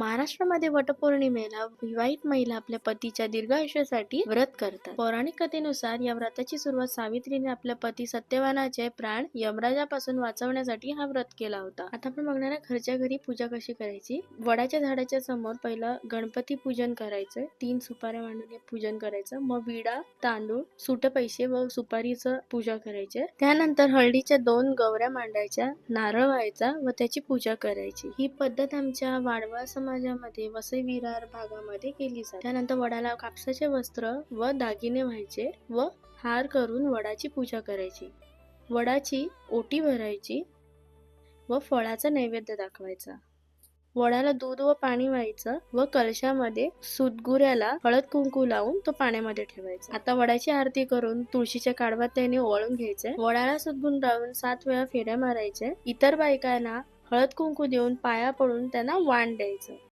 महाराष्ट्रामध्ये वटपौर्णिमेला विवाहित महिला आपल्या पतीच्या दीर्घायुष्यासाठी व्रत करतात. पौराणिक कथेनुसार या व्रताची सुरुवात सावित्रीने आपल्या पती सत्यवानाचे प्राण यमराजापासून वाचवण्यासाठी हा व्रत केला होता. आता आपण बघणार आहे घरच्या घरी पूजा कशी करायची. वडाच्या झाडाच्या समोर पहिलं गणपती पूजन करायचं, 3 सुपाऱ्या मांडून पूजन करायचं, मग विडा, तांदूळ, सुट पैसे व सुपारीचं पूजा करायचे. त्यानंतर हळदीच्या 2 गवऱ्या मांडायच्या, नारळ व्हायचा व त्याची पूजा करायची. ही पद्धत आमच्या वाडवळ समाजामध्ये वसई विरार भागामध्ये केली जाते. त्यानंतर वडाला कापसाचे वस्त्र व दागिने व्हायचे व हार करून वडाची पूजा करायची. वडाची ओटी भरायची व फळाचा नैवेद्य दाखवायचा. वडाला दूध व पाणी व्हायचं व कलशामध्ये सुतगुऱ्याला हळद कुंकू लावून तो पाण्यामध्ये ठेवायचा. आता वडाची आरती करून तुळशीच्या काढवात त्याने ओवाळून घ्यायचे. वडाला सुतगुण लावून 7 वेळा फेऱ्या मारायचे. इतर बायकांना हळद कुंकू देऊन पाया पडून त्यांना वाण द्यायचं.